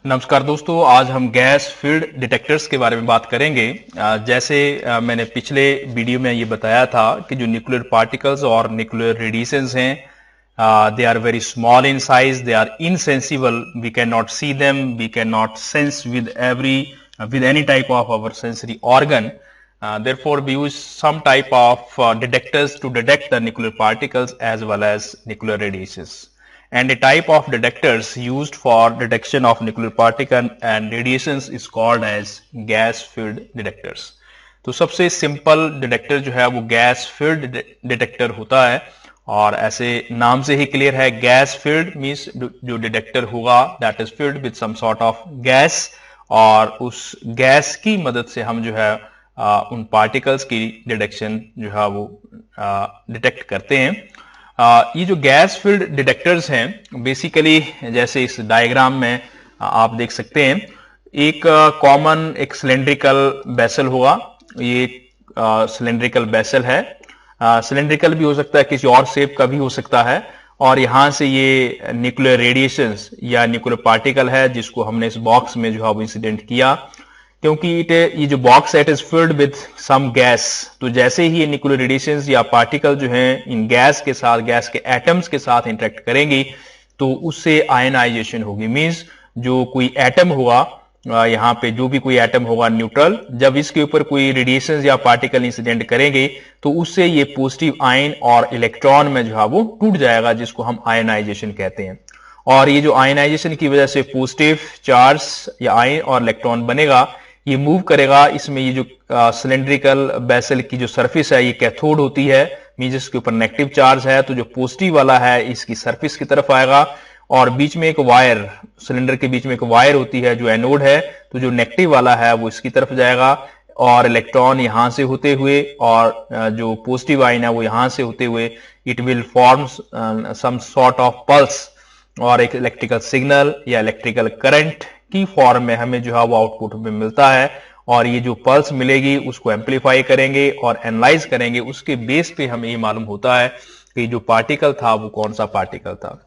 नमस्कार दोस्तों, आज हम गैस फील्ड डिटेक्टर्स के बारे में बात करेंगे। जैसे मैंने पिछले वीडियो में ये बताया था कि जो न्यूक्लियर पार्टिकल्स और न्यूक्लियर रेडिएशंस हैं, they are very small in size, they are insensible, we can not see them, we can not sense with any type of our sensory organ. Therefore, we use some type of detectors to detect the nuclear particles as well as nuclear radiations. And a type of detectors used for detection of nuclear particle and radiations is called as gas filled detectors. तो सबसे simple detector जो है वो gas field detector होता है, और ऐसे नाम से ही क्लियर है, गैस फील्ड मीन्स जो डिटेक्टर होगा that is filled with some sort of gas, और उस गैस की मदद से हम जो है उन पार्टिकल्स की डिटेक्शन जो है वो डिटेक्ट करते हैं. ये जो गैस फील्ड डिटेक्टर्स हैं, बेसिकली जैसे इस डायग्राम में आप देख सकते हैं, एक कॉमन एक सिलेंड्रिकल बेसल होगा. ये सिलेंड्रिकल बेसल है, सिलेंड्रिकल भी हो सकता है, किसी और शेप का भी हो सकता है, और यहां से ये न्यूक्लियर रेडिएशंस या न्यूक्लियर पार्टिकल है जिसको हमने इस बॉक्स में जो है वो इंसिडेंट किया. क्योंकि ये जो बॉक्स है it is filled with some gas, तो जैसे ही ये न्यूक्लियर रेडिएशंस या पार्टिकल जो हैं इन गैस के साथ, गैस के एटम्स के साथ इंटरेक्ट करेंगी तो उससे आयनाइजेशन होगी. मींस जो कोई एटम होगा, यहाँ पे जो भी कोई एटम होगा न्यूट्रल, जब इसके ऊपर कोई रेडिएशंस या पार्टिकल इंसिडेंट करेंगे तो उससे ये पॉजिटिव आयन और इलेक्ट्रॉन में जो है वो टूट जाएगा, जिसको हम आयनाइजेशन कहते हैं. और ये जो आयनाइजेशन की वजह से पॉजिटिव चार्ज या आयन और इलेक्ट्रॉन बनेगा, ये मूव करेगा. इसमें ये जो सिलेंड्रिकल बेसल की जो सरफेस है ये कैथोड होती है, मींस इसके ऊपर नेगेटिव चार्ज है, तो जो पॉजिटिव वाला है इसकी सरफेस की तरफ आएगा, और बीच में एक वायर, सिलेंडर के बीच में एक वायर होती है जो एनोड है, तो जो नेगेटिव वाला है वो इसकी तरफ जाएगा, और इलेक्ट्रॉन यहां से होते हुए और जो पॉजिटिव आयन है वो यहां से होते हुए it will form some sort of pulse, और एक इलेक्ट्रिकल सिग्नल या इलेक्ट्रिकल करंट की फॉर्म में हमें जो है वो आउटपुट में मिलता है. और ये जो पल्स मिलेगी उसको एम्पलीफाई करेंगे और एनालाइज करेंगे, उसके बेस पे हमें ये मालूम होता है कि जो पार्टिकल था वो कौन सा पार्टिकल था.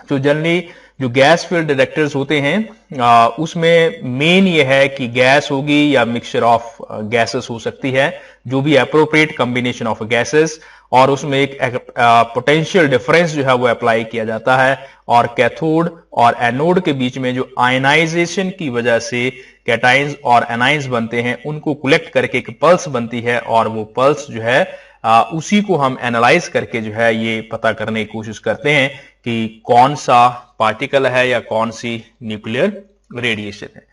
तो जनरली जो गैस फील्ड डिटेक्टर्स होते हैं उसमें मेन ये है कि गैस होगी या मिक्सचर ऑफ गैसेस हो सकती है, जो भी अप्रोप्रिएट कॉम्बिनेशन ऑफ गैसेस, और उसमें एक पोटेंशियल डिफरेंस जो है वो अप्लाई किया जाता है, और कैथोड और एनोड के बीच में जो आयनाइजेशन की वजह से कैटाइंस और एनाइंस बनते हैं उनको कलेक्ट करके एक पल्स बनती है, और वो पल्स जो है उसी को हम एनालाइज करके जो है ये पता करने की कोशिश करते हैं कि कौन सा पार्टिकल है या कौन सी न्यूक्लियर रेडिएशन है.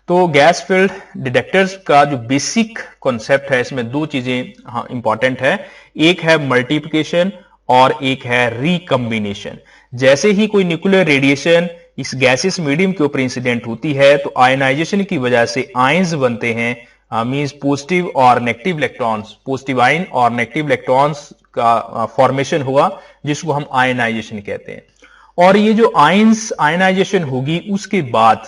तो गैस फील्ड डिटेक्टर्स का जो बेसिक कॉन्सेप्ट है, इसमें दो चीजें इंपॉर्टेंट है. एक है मल्टीप्लिकेशन और एक है रिकम्बिनेशन. जैसे ही कोई न्यूक्लियर रेडिएशन इस गैसियस मीडियम के ऊपर इंसिडेंट होती है तो आयनाइजेशन की वजह से आयंस बनते हैं, मींस पॉजिटिव और नेगेटिव इलेक्ट्रॉन्स, पॉजिटिव आयन और नेगेटिव इलेक्ट्रॉन्स का फॉर्मेशन हुआ, जिसको हम आयनाइजेशन कहते हैं. और ये जो आयंस आयनाइजेशन होगी उसके बाद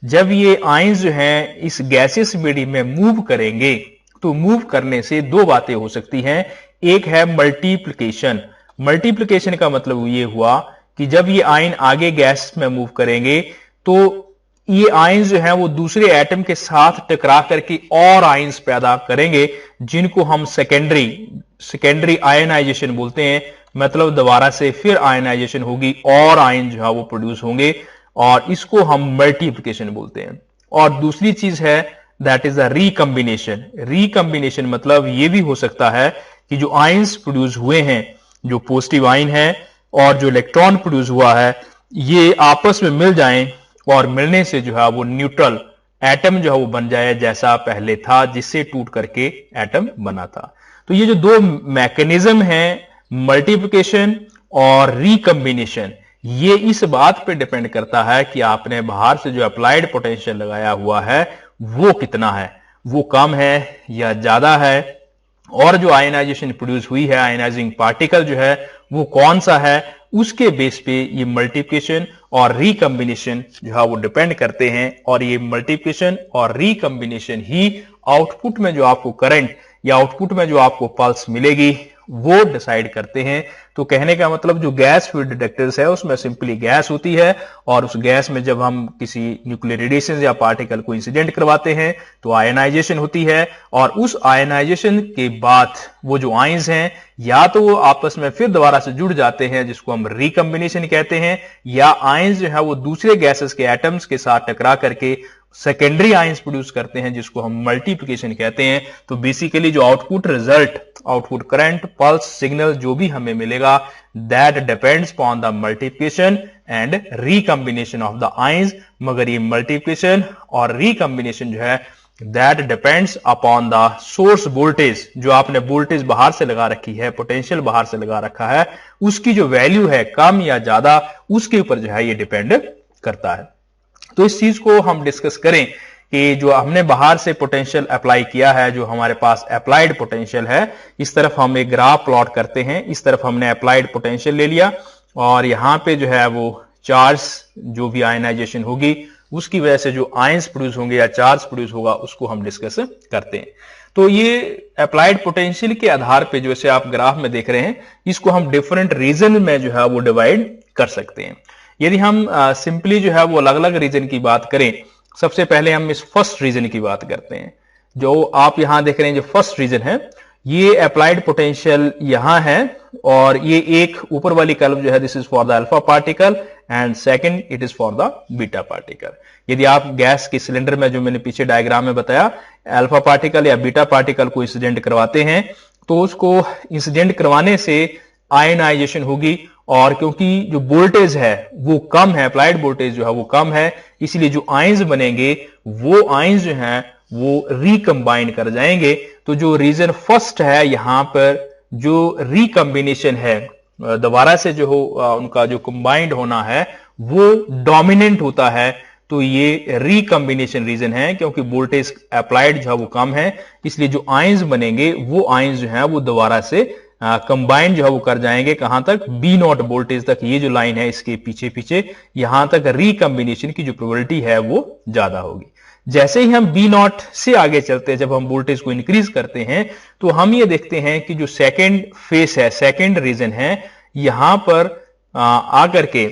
जब ये आयंस जो हैं इस गैसियस मीडियम में मूव करेंगे, तो मूव करने से दो बातें हो सकती हैं. एक है मल्टीप्लिकेशन. मल्टीप्लिकेशन का मतलब ये हुआ कि जब ये आयन आगे गैस में मूव करेंगे तो ये आयंस जो हैं वो दूसरे एटम के साथ टकरा करके और आयंस पैदा करेंगे, जिनको हम सेकेंडरी आयनाइजेशन बोलते हैं. मतलब दोबारा से फिर आयनाइजेशन होगी और आयन जो है वो प्रोड्यूस होंगे, और इसको हम मल्टीप्लिकेशन बोलते हैं. और दूसरी चीज है that is a recombination. Recombination मतलब ये भी हो सकता है कि जो आयंस प्रोड्यूस हुए हैं, जो पॉजिटिव आयन है और जो इलेक्ट्रॉन प्रोड्यूस हुआ है, ये आपस में मिल जाएं, और मिलने से जो है वो न्यूट्रल एटम जो है वो बन जाए जैसा पहले था, जिससे टूट करके एटम बना था. तो ये जो दो मैकेनिज्म हैं, मल्टीप्लिकेशन और रिकम्बिनेशन, ये इस बात पे डिपेंड करता है कि आपने बाहर से जो अप्लाइड पोटेंशियल लगाया हुआ है वो कितना है, वो कम है या ज्यादा है, और जो आयनाइजेशन प्रोड्यूस हुई है, आयनाइजिंग पार्टिकल जो है वो कौन सा है, उसके बेस पे ये मल्टीप्लिकेशन और रिकम्बिनेशन जो है वो डिपेंड करते हैं. और ये मल्टीप्लिकेशन और रिकम्बिनेशन ही आउटपुट में जो आपको करंट या आउटपुट में जो आपको पल्स मिलेगी वो डिसाइड करते हैं। तो कहने का मतलब जो गैस फील्ड डिटेक्टर्स है उसमें सिंपली गैस होती है, और उस गैस में जब हम किसी न्यूक्लियर रेडिएशन या पार्टिकल को इंसिडेंट करवाते हैं तो आयनाइजेशन होती है, और उस आयनाइजेशन के बाद वो जो आयंस हैं या तो वो आपस में फिर दोबारा से जुड़ जाते हैं जिसको हम रिकम्बिनेशन कहते हैं, या आयंस जो है वो दूसरे गैसेस के एटम्स के साथ टकरा करके सेकेंडरी आयंस प्रोड्यूस करते हैं जिसको हम मल्टीप्लिकेशन कहते हैं। तो बेसिकली जो output result, output current, pulse, signal जो भी हमें मिलेगा, that depends upon the multiplication and recombination of the ions. मगर ये मल्टीप्लिकेशन और रिकम्बिनेशन जो है that depends upon the source voltage, जो आपने वोल्टेज बाहर से लगा रखी है, पोटेंशियल बाहर से लगा रखा है, उसकी जो वैल्यू है कम या ज्यादा, उसके ऊपर जो है ये डिपेंड करता है। तो इस चीज को हम डिस्कस करें कि जो हमने बाहर से पोटेंशियल अप्लाई किया है, जो हमारे पास अप्लाइड पोटेंशियल है, इस तरफ हम एक ग्राफ प्लॉट करते हैं, इस तरफ हमने अप्लाइड पोटेंशियल ले लिया, और यहां पे जो है वो चार्ज जो भी आयनाइजेशन होगी उसकी वजह से जो आयंस प्रोड्यूस होंगे या चार्ज प्रोड्यूस होगा उसको हम डिस्कस करते हैं। तो ये अप्लाइड पोटेंशियल के आधार पे जैसे आप ग्राफ में देख रहे हैं, इसको हम डिफरेंट रीजन में जो है वो डिवाइड कर सकते हैं। यदि हम सिंपली जो है वो अलग अलग रीजन की बात करें, सबसे पहले हम इस फर्स्ट रीजन की बात करते हैं। जो आप यहां देख रहे हैं जो फर्स्ट रीजन है, ये अप्लाइड पोटेंशियल यहां है, और ये एक ऊपर वाली कर्व जो है this is for the alpha particle and second it is for the beta particle. यदि आप गैस के सिलेंडर में जो मैंने पीछे डायग्राम में बताया, अल्फा पार्टिकल या बीटा पार्टिकल को इंसिडेंट करवाते हैं तो उसको इंसिडेंट करवाने से आयनाइजेशन होगी, और क्योंकि जो वोल्टेज है वो कम है, अप्लाइड वोल्टेज जो है वो कम है, इसलिए जो आयंस बनेंगे वो आयंस जो हैं वो रिकंबाइन कर जाएंगे। तो जो रीजन फर्स्ट है, यहां पर जो रिकंबिनेशन है, दोबारा से जो हो उनका जो कंबाइंड होना है वो डोमिनेंट होता है, तो ये रिकंबिनेशन रीजन है, क्योंकि वोल्टेज अप्लाइड जो है वो कम है, इसलिए जो आयंस बनेंगे वो आयंस जो है वो दोबारा से कंबाइन जो है वो कर जाएंगे, कहां तक, बी नॉट वोल्टेज तक। ये जो लाइन है इसके पीछे पीछे यहां तक रिकंबिनेशन की जो प्रोबेबिलिटी है वो ज्यादा होगी। जैसे ही हम बी नॉट से आगे चलते हैं, जब हम वोल्टेज को इंक्रीज करते हैं, तो हम ये देखते हैं कि जो सेकेंड फेस है, सेकेंड रीजन है, यहां पर आकर के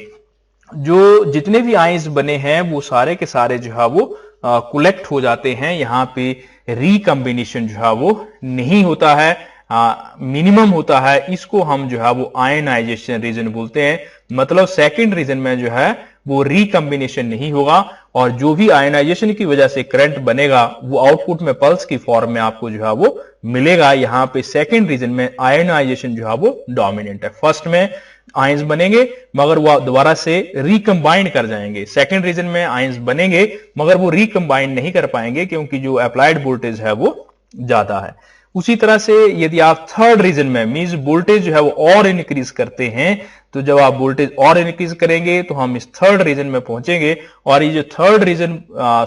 जो जितने भी आयंस बने हैं वो सारे के सारे जो है वो कलेक्ट हो जाते हैं। यहां पे रिकंबिनेशन जो है वो नहीं होता है, मिनिमम होता है। इसको हम जो है वो आयनाइजेशन रीजन बोलते हैं। मतलब सेकंड रीजन में जो है वो रिकंबिनेशन नहीं होगा, और जो भी आयनाइजेशन की वजह से करंट बनेगा वो आउटपुट में पल्स की फॉर्म में आपको जो है वो मिलेगा। यहां पे सेकंड रीजन में आयनाइजेशन जो है वो डोमिनेंट है। फर्स्ट में आयंस बनेंगे मगर वो दोबारा से रिकंबाइन कर जाएंगे, सेकंड रीजन में आयंस बनेंगे मगर वो रिकंबाइन नहीं कर पाएंगे, क्योंकि जो अप्लाइड वोल्टेज है वो ज्यादा है। उसी तरह से यदि आप थर्ड रीजन में मींस वोल्टेज जो है वो और इंक्रीज करते हैं, तो जब आप वोल्टेज और इंक्रीज करेंगे तो हम इस थर्ड रीजन में पहुंचेंगे, और ये जो थर्ड रीजन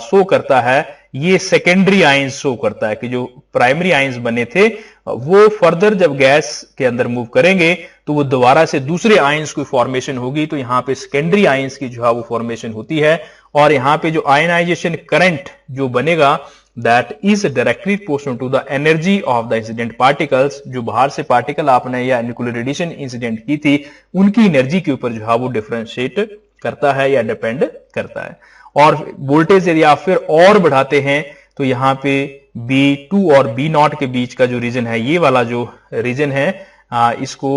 शो करता है ये सेकेंडरी आयंस शो करता है कि जो प्राइमरी आयंस बने थे वो फर्दर जब गैस के अंदर मूव करेंगे तो वो दोबारा से दूसरे आयंस की फॉर्मेशन होगी। तो यहां पे सेकेंडरी आयंस की जो है वो फॉर्मेशन होती है, और यहां पे जो आयनाइजेशन करंट जो बनेगा that is directly proportional to the energy of the incident particles। जो बाहर से पार्टिकल आपने या न्यूक्लियर रेडिएशन इंसिडेंट की थी उनकी एनर्जी के ऊपर जो है वो डिफरेंशिएट करता है या डिपेंड करता है। और वोल्टेज यदि आप फिर और बढ़ाते हैं तो यहां पे B2 और B0 के बीच का जो रीजन है, ये वाला जो रीजन है, इसको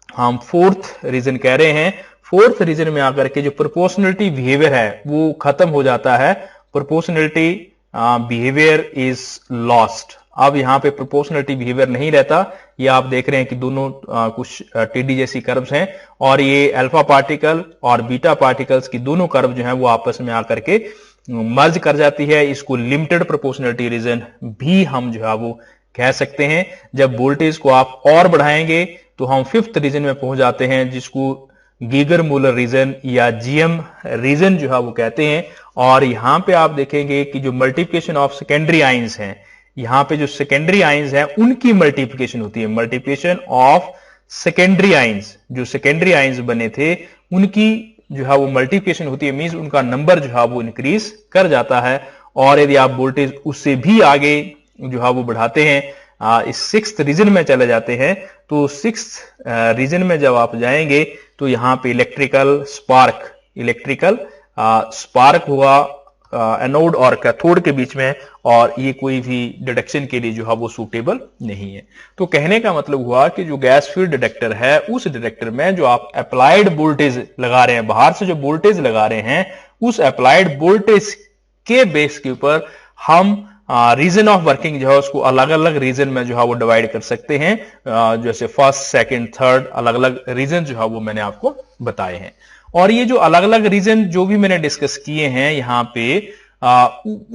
हम फोर्थ रीजन कह रहे हैं। फोर्थ रीजन में आकर के जो प्रोपोर्शनलिटी बिहेवियर है वो खत्म हो जाता है, प्रोपोर्शनलिटी बिहेवियर इज लॉस्ट। अब यहां पे प्रोपोर्शनलिटी बिहेवियर नहीं रहता। ये आप देख रहे हैं कि दोनों कुछ टेडी जैसी कर्व्स हैं, और ये अल्फा पार्टिकल और बीटा पार्टिकल्स की दोनों कर्व जो हैं वो आपस में आकर के मर्ज कर जाती है। इसको लिमिटेड प्रोपोर्शनलिटी रीजन भी हम जो है वो कह सकते हैं। जब वोल्टेज को आप और बढ़ाएंगे तो हम फिफ्थ रीजन में पहुंच जाते हैं, जिसको गीगर मूलर रीजन या जीएम रीजन जो है वो कहते हैं। और यहां पे आप देखेंगे कि जो मल्टीप्लिकेशन ऑफ सेकेंडरी आयंस हैं, यहां पे जो सेकेंडरी आयंस हैं उनकी मल्टीप्लिकेशन होती है, मल्टीप्लिकेशन ऑफ सेकेंडरी आयंस। जो सेकेंडरी आयंस बने थे उनकी जो है वो मल्टीप्लिकेशन होती है, मींस उनका नंबर जो है वो इंक्रीज कर जाता है। और यदि आप वोल्टेज उससे भी आगे जो है वो बढ़ाते हैं, इस सिक्स्थ रीजन में चले जाते हैं। तो सिक्स्थ रीजन में जब आप जाएंगे तो यहाँ पे इलेक्ट्रिकल स्पार्क हुआ एनोड और कैथोड के बीच में, और ये कोई भी डिटेक्शन के लिए जो है वो सूटेबल नहीं है। तो कहने का मतलब हुआ कि जो गैस फील्ड डिटेक्टर है, उस डिटेक्टर में जो आप अप्लाइड वोल्टेज लगा रहे हैं, बाहर से जो वोल्टेज लगा रहे हैं, उस अप्लाइड वोल्टेज के बेस के ऊपर हम रीजन ऑफ वर्किंग जो है उसको अलग अलग रीजन में जो है वो डिवाइड कर सकते हैं। जैसे फर्स्ट, सेकंड, थर्ड, अलग अलग रीजन जो है वो मैंने आपको बताए हैं। और ये जो अलग अलग रीजन जो भी मैंने डिस्कस किए हैं यहाँ पे,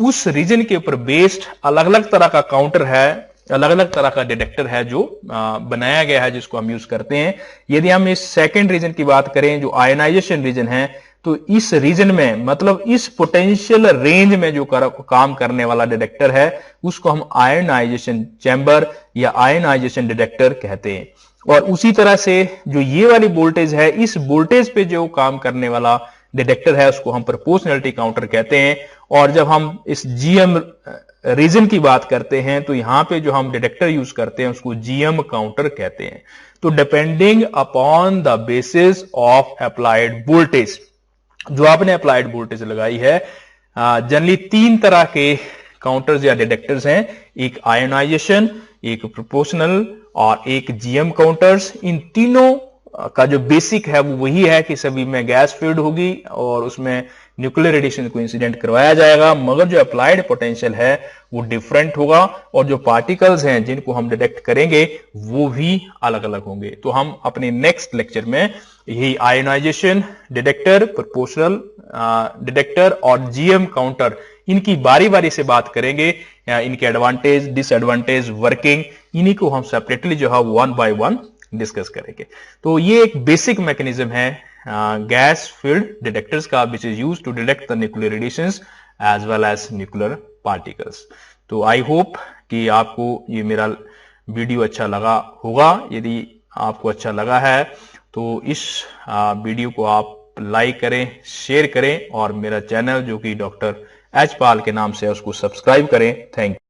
उस रीजन के ऊपर बेस्ड अलग अलग तरह का काउंटर है, अलग अलग तरह का डिटेक्टर है जो बनाया गया है, जिसको हम यूज करते हैं। यदि हम इस सेकंड रीजन की बात करें, जो आयनाइजेशन रीजन है, तो इस रीजन में मतलब इस पोटेंशियल रेंज में जो काम करने वाला डिटेक्टर है, उसको हम आयनाइजेशन चैम्बर या आयनाइजेशन डिटेक्टर कहते हैं। और उसी तरह से जो ये वाली वोल्टेज है, इस वोल्टेज पे जो काम करने वाला डिटेक्टर है, उसको हम प्रोपोर्शनैलिटी काउंटर कहते हैं। और जब हम इस जीएम रीजन की बात करते हैं, तो यहां पे जो हम डिटेक्टर यूज करते हैं उसको जीएम काउंटर कहते हैं। तो depending upon the basis of applied voltage, जो आपने अप्लाइड वोल्टेज लगाई है, जनरली तीन तरह के काउंटर्स या डिटेक्टर्स हैं, एक आयोनाइजेशन, एक प्रोपोर्शनल और एक जीएम काउंटर्स। इन तीनों का जो बेसिक है वो वही है कि सभी में गैस फील्ड होगी और उसमें न्यूक्लियर रेडिएशन को इंसिडेंट करवाया जाएगा, मगर जो अप्लाइड पोटेंशियल है वो डिफरेंट होगा, और जो पार्टिकल्स हैं जिनको हम डिटेक्ट करेंगे वो भी अलग अलग होंगे। तो हम अपने नेक्स्ट लेक्चर में यही आयोनाइजेशन डिटेक्टर, प्रोपोर्शनल डिटेक्टर और जीएम काउंटर, इनकी बारी बारी से बात करेंगे, इनके एडवांटेज, डिसएडवांटेज, वर्किंग, इन्हीं को हम सेपरेटली जो है वन बाय वन डिस्कस करेंगे। तो ये एक बेसिक मैकेनिज्म है गैस फील्ड डिटेक्टर्स का, which is used to detect the nuclear radiations as well as nuclear particles. तो आई होप कि आपको ये मेरा वीडियो अच्छा लगा होगा। यदि आपको अच्छा लगा है तो इस वीडियो को आप लाइक करें, शेयर करें, और मेरा चैनल जो कि डॉक्टर एच पाल के नाम से है उसको सब्सक्राइब करें। Thank you.